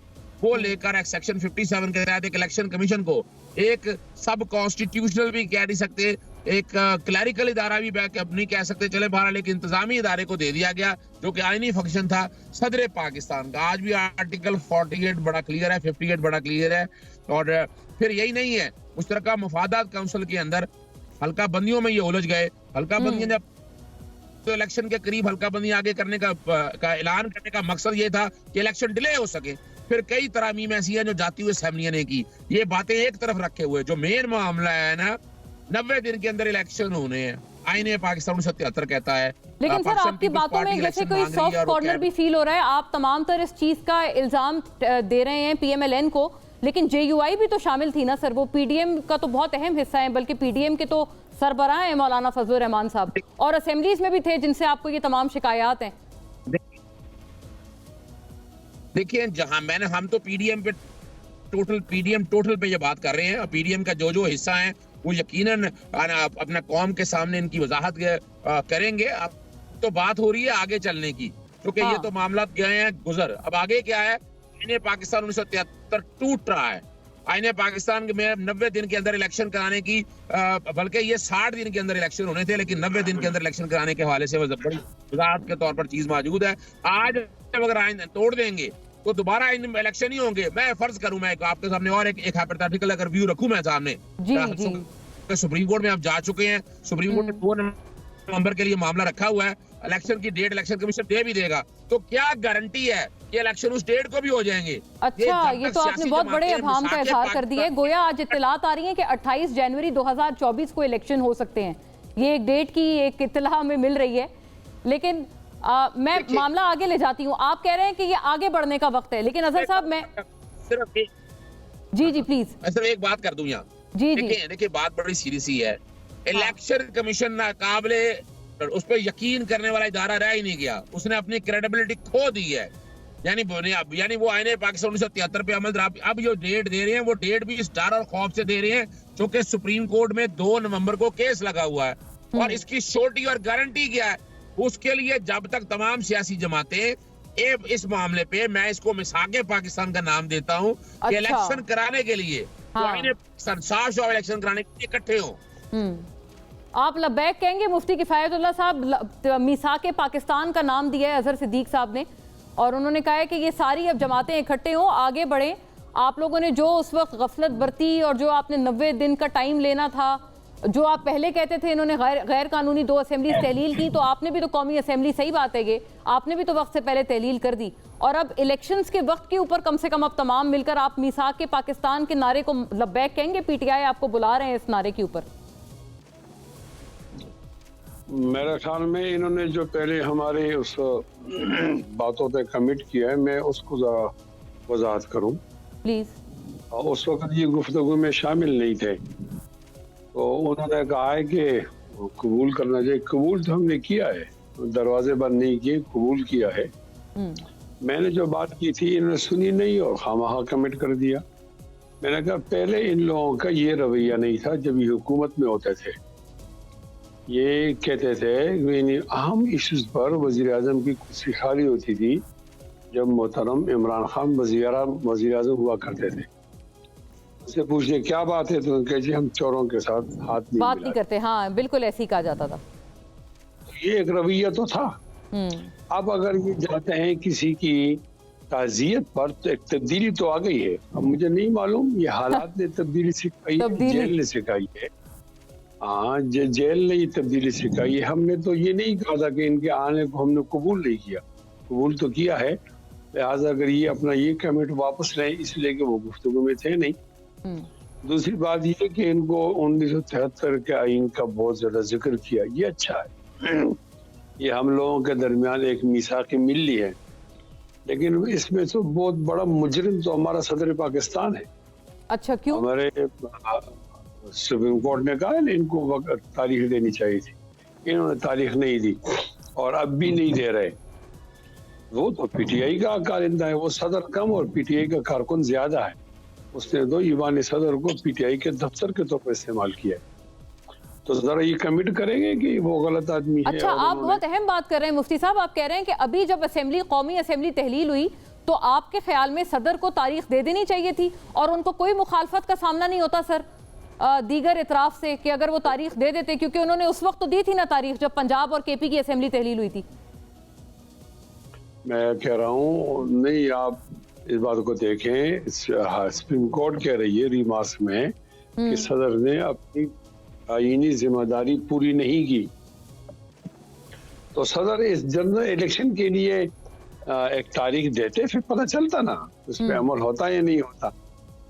वो लेकर एक सेक्शन 57 के तहत एक इलेक्शन कमीशन को एक सब कॉन्स्टिट्यूशनल भी कह नहीं सकते, एक क्लैरिकल इदारा भी नहीं कह सकते, चले बहरहाल एक इंतजामी इदारे को दे दिया गया जो कि आईनी फंक्शन था सदर पाकिस्तान का। आज भी आर्टिकल 48 बड़ा क्लियर है, 58 बड़ा क्लियर है। और फिर यही नहीं है, मुश्तरका मुफादात काउंसिल के अंदर हल्का बंदियों में ये उलझ गए। हल्का बंदियां जब तो इलेक्शन के करीब हल्का बंदी आगे करने का ऐलान करने का मकसद ये था कि इलेक्शन डिले हो सके। फिर कई तरामीम ऐसी हैं जो जाती हुई असेंबलियां ने की। ये बातें एक तरफ रखे हुए जो मेन मामला है ना, 90 दिन के अंदर इलेक्शन होने हैं, आईने पाकिस्तान 1973 कहता है। लेकिन सर पाकिस्तान आपकी पीपल्स बातों पार्टी में जैसे इलेक्शन कोई मांग रही है सॉफ्ट और वो कॉर्नर कह- भी फील हो रहा है। आप तमाम तर इस चीज का इल्जाम दे रहे हैं पीएमएलएन को, लेकिन जेयूआई भी तो शामिल थी ना सर, वो पीडीएम का तो बहुत अहम हिस्सा है, बल्कि पीडीएम के तो सरबराह हैं मौलाना फजलुर रहमान साहब, और असेंबलीज में भी थे जिनसे आपको ये तमाम शिकायत हैं। देखिए जहां हम तो पीडीएम पे टोटल पे ये बात कर रहे हैं। पीडीएम का जो हिस्सा है वो यकीनन अपना कौम के सामने इनकी वजाहत करेंगे। अब तो बात हो रही है आगे चलने की, क्योंकि ये तो मामला गए हैं गुजर। अब आगे क्या है, आईने पाकिस्तान 1973 टूट रहा है। आईने पाकिस्तान में 90 दिन के अंदर इलेक्शन कराने की, बल्कि ये 60 दिन के अंदर इलेक्शन होने थे, लेकिन 90 दिन के अंदर इलेक्शन कराने के हवाले से बड़ी वजाहत के तौर पर चीज मौजूद है। आज अगर आईन तोड़ देंगे तो दोबारा इलेक्शन ही होंगे। मैं फर्ज करूं, मैं आपके सामने और एक हाइपोथेटिकल अगर व्यू रखूं मैं सामने, जी। सुप्रीम कोर्ट में आप जा चुके हैं, सुप्रीम कोर्ट ने 2 नवंबर के लिए मामला रखा हुआ है। इलेक्शन की डेट इलेक्शन कमीशन दे भी देगा, तो क्या गारंटी है कि इलेक्शन उस डेट को भी हो जाएंगे? अच्छा, ये तो आपने बहुत बड़े अभाम का इजहार कर दिया है। गोया आज इत्तलात आ रही है कि 28 जनवरी 2024 को इलेक्शन हो सकते हैं। ये एक डेट की एक इत्तला हमें मिल रही है, लेकिन मैं मामला आगे ले जाती हूँ। आप कह रहे हैं कि ये आगे बढ़ने का वक्त है, लेकिन अजहर साहब मैं सिर्फ जी प्लीज मैं सिर्फ एक बात कर दूं यहाँ। जी देखिए बात बड़ी सीरियस ही है। इलेक्शन कमीशन नाकाबिले उस पर यकीन करने वाला इदारा रह ही नहीं गया, उसने अपनी क्रेडिबिलिटी खो दी है। यानी वो आईने पाकिस्तान 1973 पे अमल। अब जो डेट दे रहे हैं वो डेट भी इस डर और खौफ से दे रहे हैं क्योंकि सुप्रीम कोर्ट में 2 नवंबर को केस लगा हुआ है, और इसकी श्योरिटी और गारंटी क्या है? उसके लिए जब तक तमाम सियासी जमातें इस मामले पे, मैं इसको मिसाके पाकिस्तान का नाम देता हूँ, कि इलेक्शन कराने के लिए साफ इलेक्शन कराने के लिए इकट्ठे हो। आप लब्बैक कहेंगे? मुफ्ती किफायतुल्लाह साहब मिसाके पाकिस्तान का नाम दिया है अजहर सिद्दीक साहब ने, और उन्होंने कहा है कि ये सारी अब जमातें इकट्ठे हों, आगे बढ़ें। आप लोगों ने जो उस वक्त गफलत बरती और जो आपने 90 दिन का टाइम लेना था, जो आप पहले कहते थे इन्होंने गैर कानूनी 2 असेंबली तहलील की, तो आपने भी तो कौमी असेंबली, सही बात है, ये आपने भी तो वक्त से पहले तहलील कर दी, और अब इलेक्शंस के वक्त के ऊपर कम से कम अब तमाम मिलकर आप मिसाक के पाकिस्तान के नारे को लब्बैक कहेंगे? पीटीआई आपको बुला रहे हैं इस नारे के ऊपर। मेरे ख्याल में इन्होंने जो पहले हमारे उस बातों पे कमिट किया है, मैं उसको वजाहत करूं प्लीज। उस वक्त ये गुफ्तगू में शामिल नहीं थे, तो उन्होंने कहा है कि कबूल करना चाहिए। कबूल तो हमने किया है, दरवाजे बंद नहीं किए, कबूल किया है। मैंने जो बात की थी इन्होंने सुनी नहीं और खामखा कमिट कर दिया। मैंने कहा पहले इन लोगों का ये रवैया नहीं था जब ये हुकूमत में होते थे। ये कहते थे अहम इश्यूज पर वजीर आजम की कुर्सी खाली होती थी जब मोहतरम इमरान खान वजीर आजम हुआ करते थे। उससे पूछने क्या बात है, तो कहे जी हम चोरों के साथ हाथ नहीं करते। हाँ बिल्कुल ऐसे ही कहा जाता था। ये एक रवैया तो था। अब अगर ये चाहते हैं किसी की ताजियत पर, तो एक तब्दीली तो आ गई है। अब मुझे नहीं मालूम ये हालात ने तब्दीली सिखाई है, जेल ने सिखाई है। हाँ, जेल ने ये तब्दीली सिखाई है। हमने तो ये नहीं कहा था कि इनके आने को हमने कबूल नहीं किया, कबूल तो किया है। लिहाजा अगर ये अपना ये कमिट वापस लें, इसलिए कि वो गुफ्तगू में थे नहीं। दूसरी बात ये कि इनको 1973 के आईन का बहुत ज्यादा जिक्र किया, ये अच्छा है। ये हम लोगों के दरमियान एक मिसाक मिली है, लेकिन इसमें तो बहुत बड़ा मुजरिम तो हमारा सदर पाकिस्तान है। अच्छा, क्यों? हमारे सुप्रीम कोर्ट ने कहा ना इनको तारीख देनी चाहिए थी, इन्होंने तारीख नहीं दी और अब भी नहीं दे रहे। वो तो पीटीआई का कारिंदा है, वो सदर कम और पीटीआई का कारकुन ज्यादा है। उसने तो ईवान सदर को पीटीआई के दफ्तर के तौर पर इस्तेमाल किया है। तो जरा ये कमिट करेंगे कि वो गलत आदमी है। अच्छा, आप बहुत अहम बात कर रहे हैं मुफ्ती साहब। आप कह रहे हैं कि अभी जब कौमी असेंबली तहलील हुई तो आपके ख्याल में सदर को तारीख दे देनी चाहिए थी और उनको कोई मुखालफत का सामना नहीं होता सर दीगर इतराफ से, कि अगर वो तारीख दे देते, क्योंकि उन्होंने उस वक्त तो दी थी ना तारीख जब पंजाब और केपी की असेंबली तहलील हुई थी। मैं कह रहा हूँ नहीं, आप इस बात को देखें, सुप्रीम कोर्ट कह रही है रिमार्क्स में कि सदर ने अपनी आईनी जिम्मेदारी पूरी नहीं की। तो सदर इस जनरल इलेक्शन के लिए एक तारीख देते, फिर पता चलता ना उस पर अमल होता या नहीं होता।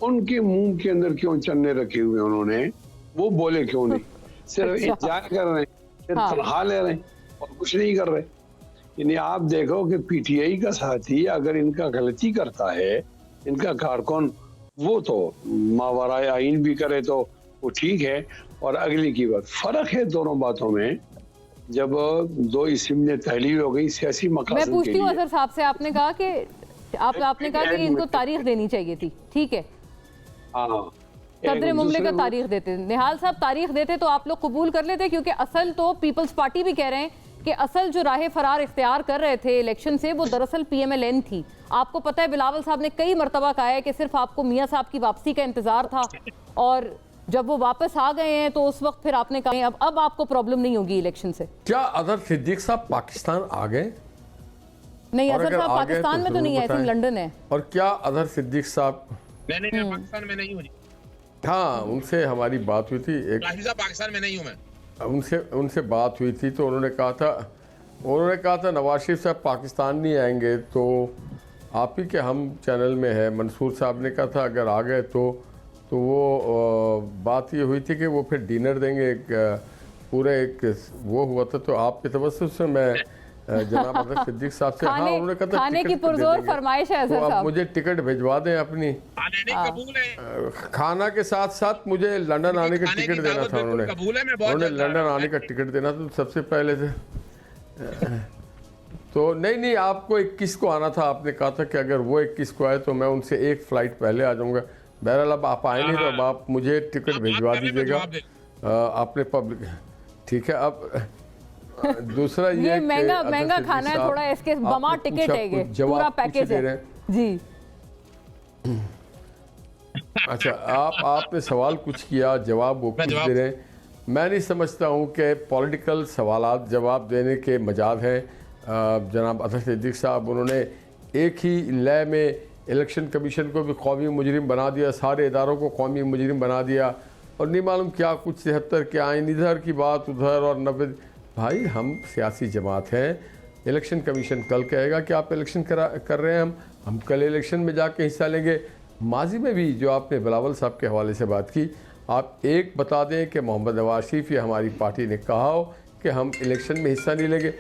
उनके मुंह के अंदर क्यों चन्ने रखे हुए उन्होंने, वो बोले क्यों नहीं, सिर्फ इंतजार कर रहे हैं। सिर्फ हाँ। तनख्वाह ले रहे हैं और कुछ नहीं कर रहे। यानी आप देखो कि पीटीआई का साथी अगर इनका गलती करता है, इनका कारकुन, वो तो मावराए आइन भी करे तो वो ठीक है, और अगली की बात। फर्क है दोनों बातों में। जब दो इस्म में तहलील हो गई सियासी मैं मकासद के पूछती हूँ लिए, अजहर साहब से, आपने कहा कि आपने कहा कि इनको तारीख देनी चाहिए थी, ठीक है, हाँ, सदर एक मुमलिकत दूसरे तारीख देते। निहाल साहब तारीख देते तो आप लोग कबूल कर लेते, क्योंकि असल तो पीपल्स पार्टी भी कह रहे हैं कि असल जो राह फरार इख्तियार कर रहे थे इलेक्शन से वो दरअसल पीएमएलएन थी। आपको पता है बिलावल साहब ने कई मरतबा कहा है कि सिर्फ आपको मियां साहब की वापसी का इंतजार था, और जब वो वापस आ गए हैं तो उस वक्त फिर आपने कहा अब आपको प्रॉब्लम नहीं होगी इलेक्शन से। क्या अजहर सिद्दीक साहब पाकिस्तान आ गए? नहीं, और अजहर अगर साहब आ गए पाकिस्तान तो में तो नहीं है, जरूर सिर्फ लंदन है। और क्या अजहर सिद्दीक साहब, नहीं, मैं पाकिस्तान में नहीं हूँ। हाँ, उनसे हमारी बात हुई थी, एक काफी साहब पाकिस्तान में नहीं हूँ मैं। उनसे बात हुई थी तो उन्होंने कहा था नवाज शरीफ साहब पाकिस्तान नहीं आएंगे तो आप ही के हम चैनल में है। मंसूर साहब ने कहा था अगर आ गए तो वो बात ये हुई थी कि वो फिर डिनर देंगे, एक वो हुआ था। तो आपके तवज्जुह से मैं जनाब अजहर सिद्दीक साहब से, हाँ, उन्होंने कहा था खाने की टिकट दे पुरजोर देंगे। फरमाइश है तो अजहर आप साहब। मुझे टिकट भिजवा दें अपनी। कबूल है। खाना के साथ साथ मुझे लंदन आने का खाने की टिकट देना दावत था। बिल्कुल कबूल है, मैं बहुत जल्द आ लंदन रहा हूं। आने का टिकट देना था सबसे पहले से। तो नहीं, आपको 21 को आना था। आपने कहा था कि अगर वो 21 को आए तो मैं उनसे एक फ्लाइट पहले आ जाऊंगा। बहरहाल अब आप आए नहीं तो अब आप मुझे टिकट भिजवा दीजिएगा। आपने पब्लिक, ठीक है। अब दूसरा ये कि महंगा अजहर खाना है सिद्दीक थोड़ा, साहब, इसके बमा आपने टिकट पूछा, है, ये कुछ जवाब पूरा पूछ पैकेज दे है रहे हैं। जी। अच्छा, आपने सवाल कुछ किया, जवाब वो कुछ दे रहे हैं। मैं नहीं समझता हूँ कि पॉलिटिकल सवालात जवाब देने के मजाज हैं। जनाब अजहर सिद्दीक साहब, उन्होंने एक ही लय में इलेक्शन कमीशन को भी कौमी मुजरिम बना दिया, सारे इदारों को कौमी मुजरिम बना दिया, और नहीं मालूम क्या कुछ 73 के आइन, इधर की बात उधर, और 90। भाई हम सियासी जमात हैं। इलेक्शन कमीशन कल कहेगा कि आप इलेक्शन कर रहे हैं, हम कल इलेक्शन में जाके हिस्सा लेंगे। माजी में भी जो आपने बिलावल साहब के हवाले से बात की, आप एक बता दें कि मोहम्मद नवाज शरीफ या हमारी पार्टी ने कहा हो कि हम इलेक्शन में हिस्सा नहीं लेंगे।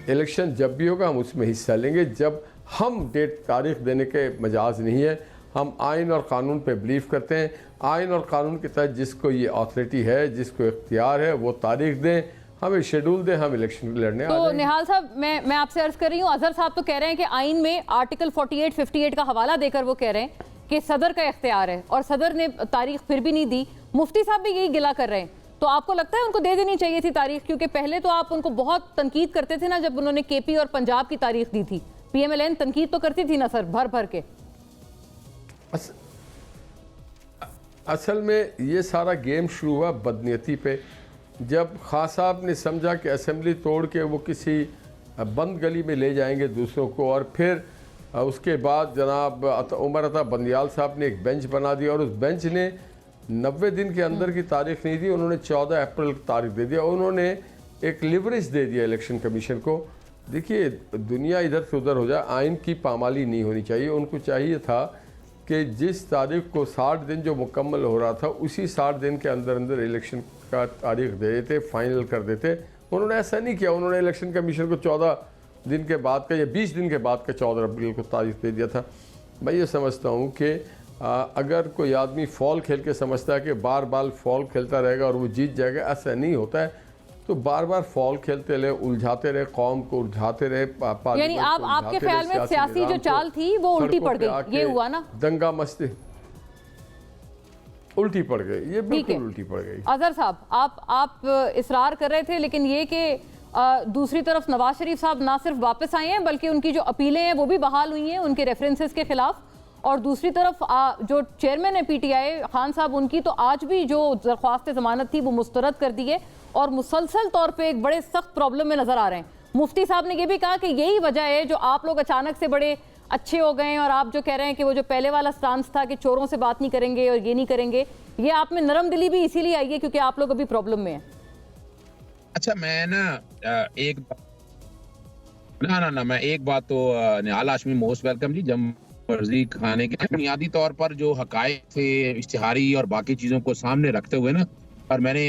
इलेक्शन जब भी होगा हम उसमें हिस्सा लेंगे, जब हम तारीख देने के मजाज नहीं है। हम आइन और क़ानून पे बिलीव करते हैं। आइन और क़ानून के तहत जिसको ये अथॉरिटी है, जिसको इख्तियार है, वो तारीख दें, हमें शेड्यूल दें, हम इलेक्शन लड़ने तो निहाल साहब, मैं आपसे अर्ज कर रही हूँ, अजहर साहब तो कह रहे हैं कि आइन में आर्टिकल 48, 58 का हवाला देकर वो कह रहे हैं कि सदर का इख्तियार है, और सदर ने तारीख फिर भी नहीं दी। मुफ्ती साहब भी यही गिला कर रहे हैं। तो आपको लगता है उनको दे देनी चाहिए थी तारीख? क्योंकि पहले तो आप उनको बहुत तनकीद करते थे ना, जब उन्होंने केपी और पंजाब की तारीख दी थी। पीएमएलएन तनकीद तो करती थी ना सर, भर भर के। असल में ये सारा गेम शुरू हुआ बदनीयती पे। जब खां साहब ने समझा कि असेंबली तोड़ के वो किसी बंद गली में ले जाएंगे दूसरों को, और फिर उसके बाद जनाब उमर अता बंदियाल साहब ने एक बेंच बना दिया, और उस बेंच ने 90 दिन के अंदर की तारीख नहीं दी, उन्होंने 14 अप्रैल की तारीख दे दिया। उन्होंने एक लिवरेज दे दिया इलेक्शन कमीशन को। देखिए, दुनिया इधर से उधर हो जाए, आइन की पामाली नहीं होनी चाहिए। उनको चाहिए था कि जिस तारीख को 60 दिन जो मुकम्मल हो रहा था, उसी 60 दिन के अंदर अंदर इलेक्शन का तारीख दे देते, फाइनल कर देते। उन्होंने ऐसा नहीं किया। उन्होंने इलेक्शन कमीशन को 14 दिन के बाद का या 20 दिन के बाद का 14 अप्रैल को तारीख दे दिया था। मैं ये समझता हूँ कि अगर कोई आदमी फॉल खेल के समझता है कि बार बार फॉल खेलता रहेगा और वो जीत जाएगा, ऐसा नहीं होता है। तो बार बार फॉल खेलते रहे, उलझाते रहे, कौम को उलझाते रहे। यानी आपके ख्याल में सियासी जो चाल थी वो उल्टी पड़ गई, ये हुआ ना? दंगा मस्ती उल्टी पड़ गई, ये बिल्कुल उल्टी पड़ गई। अजहर साहब, आप इसरार कर रहे थे, लेकिन ये कि दूसरी तरफ नवाज शरीफ साहब ना सिर्फ वापस आए हैं, बल्कि उनकी जो अपीलें हैं वो भी बहाल हुई हैं उनके रेफरेंसेस के खिलाफ। और दूसरी तरफ जो चेयरमैन है पीटीआई खान साहब, उनकी तो आज भी जो दरख्वास्त जमानत थी वो मुस्तरद कर दी है, और मुसलसल तौर पे एक बड़े सख्त प्रॉब्लम में नजर आ रहे हैं। मुफ्ती साहब ने ये भी कहा कि यही वजह है जो आप लोग अचानक से बड़े अच्छे हो गए हैं, और आप जो कह रहे हैं कि वो जो पहले वाला स्टांस था कि चोरों से बात नहीं करेंगे और ये नहीं करेंगे, ये आप में नरम दिली भी इसीलिए आई है क्योंकि आप लोग अभी प्रॉब्लम में हैं। अच्छा, मैं ना एक बात तो निहाल हाशमी मोस्ट वेलकम जी। जब मर्जी खाने के बुनियादी तौर पर जो हकायक थे इश्तिहारी और बाकी चीजों को सामने रखते हुए ना, और मैंने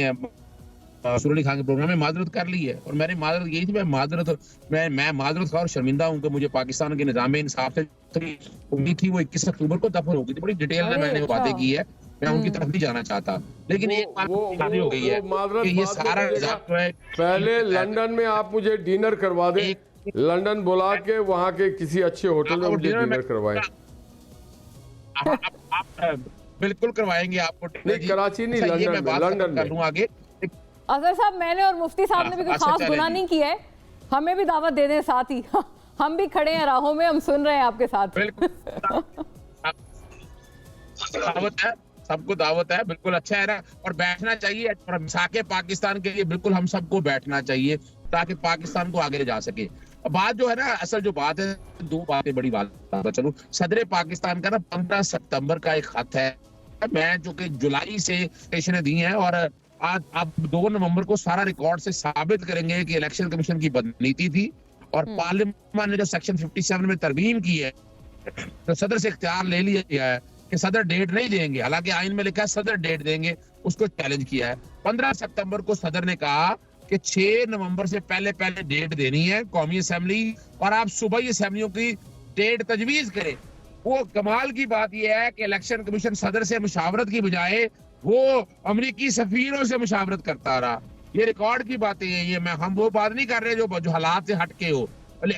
सुर अली खान के प्रोग्राम में माजरत कर ली है, और मेरी माजरत यही थी, मैं माजरत खा और शर्मिंदा हूँ कि मुझे पाकिस्तान के निज़ाम इंसाफ से उम्मीद थी वो 21 अक्टूबर को दफन होगी थी। बड़ी डिटेल में मैंने वो बातें की है, मैं उनकी तरफ नहीं जाना चाहता, लेकिन एक बात शादी हो गई है कि ये सारा निज़ाम है। पहले लंदन में आप मुझे डिनर करवा दें, लंदन बुला के वहाँ के किसी अच्छे होटल में मुझे डिनर करवाएं। आप बिल्कुल करवाएंगे आपको। नहीं, कराची नहीं, लंदन में। लूँ आगे। अजहर साहब, मैंने और मुफ्ती साहब ने भी कोई खास गुनाह नहीं किया है, हमें भी दावत दे दें साथ ही। हम भी खड़े हैं राहों में, हम सुन रहे हैं आपके साथ। बिल्कुल दावत है, सबको दावत है, बिल्कुल अच्छा है ना, और बैठना चाहिए। और मिसाके पाकिस्तान के लिए बिल्कुल हम सबको बैठना चाहिए ताकि पाकिस्तान को आगे ले जा सके। बात जो है ना, असल जो बात है, दो बातें बड़ी बात है। चलो, सदर पाकिस्तान का ना 15 सितंबर का एक खत है, मैं जो कि जुलाई से स्टेशनें दी हैं, और आज आप 2 नवंबर को सारा रिकॉर्ड से साबित करेंगे कि इलेक्शन कमीशन की बदनीति थी, और पार्लियामेंट ने जो सेक्शन 57 में तरमीम की है, तो सदर से इख्तियार ले लिया गया है कि सदर डेट नहीं देंगे, हालांकि आइन में लिखा है सदर डेट देंगे, उसको चैलेंज किया है। 15 सितंबर को सदर ने कहा कि 6 नवंबर से पहले डेट देनी है कौमी असेंबली, और आप सूबाई असेंबलियों की डेट तजवीज करें। वो कमाल की बात यह है कि इलेक्शन कमीशन सदर से मुशावरत की बजाय वो अमेरिकी सफीरों से मुशावरत करता रहा। ये रिकॉर्ड की बातें हैं, ये हम वो बात नहीं कर रहे जो हालात से हटके हो।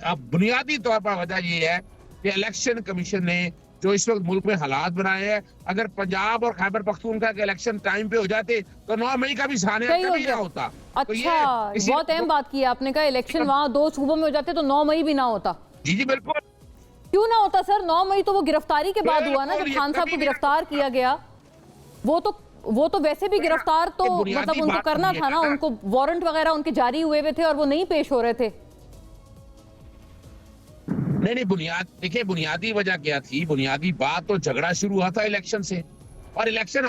अब बुनियादी तौर पर वजह ये है कि इलेक्शन कमीशन ने जो इस वक्त मुल्क में हालात बनाए हैं, अगर पंजाब और खैबर पख्तूनख्वा के इलेक्शन टाइम पे हो जाते तो 9 मई का भी सानिया कभी ना होता। अच्छा, बहुत अहम बात की आपने कहा, इलेक्शन वहाँ 2 सूबों में हो जाते तो 9 मई भी ना होता। जी बिल्कुल, क्यों ना होता सर? 9 मई तो वो गिरफ्तारी के बाद हुआ ना, जब खान साहब को गिरफ्तार किया गया। वो तो वैसे भी गिरफ्तार तो मतलब उनको करना था ना, उनको वारंट वगैरह उनके जारी हुए थे और वो नहीं पेश हो रहे थे। नहीं, देखिए बुनियादी वजह क्या थी, बुनियादी बात तो झगड़ा शुरू हुआ था इलेक्शन से, और इलेक्शन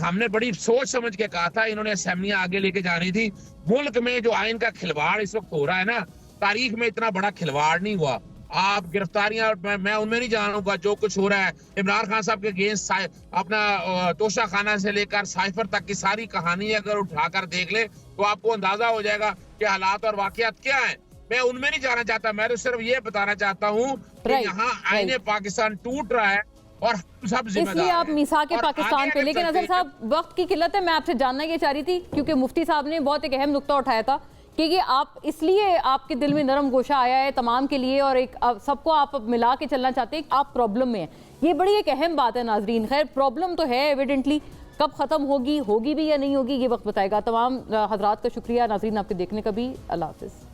हमने बड़ी सोच समझ के कहा था, इन्होंने असेंबलियां आगे लेके जानी थी। मुल्क में जो आइन का खिलवाड़ इस वक्त हो रहा है ना, तारीख में इतना बड़ा खिलवाड़ नहीं हुआ। आप गिरफ्तारियां, मैं उनमें नहीं जानूंगा, जो कुछ हो रहा है इमरान खान साहब के अगेंस्ट, अपना तोशा खाना से लेकर साइफर तक की सारी कहानी अगर उठाकर देख ले तो आपको अंदाजा हो जाएगा कि हालात और वाकयात क्या है। मैं उनमें नहीं जाना चाहता, मैं तो सिर्फ ये बताना चाहता हूँ कि यहाँ आईने पाकिस्तान टूट रहा है और हम सब जिम्मेदार हैं। इसलिए आप मिसाके पाकिस्तान पे, लेकिन अजहर साहब वक्त की किल्लत है, मैं आपसे जानना ये चाह रही थी क्योंकि मुफ्ती साहब ने बहुत एक अहम नुक्ता उठाया था कि ये आप इसलिए आपके दिल में नरम गोशा आया है तमाम के लिए, और एक सबको आप मिला के चलना चाहते हैं, आप प्रॉब्लम में हैं। ये बड़ी एक अहम बात है नाजरीन। खैर, प्रॉब्लम तो है एविडेंटली, कब खत्म होगी भी या नहीं होगी ये वक्त बताएगा। तमाम हजरात का शुक्रिया, नाजरीन आपके देखने का भी। अल्लाह हाफिज़।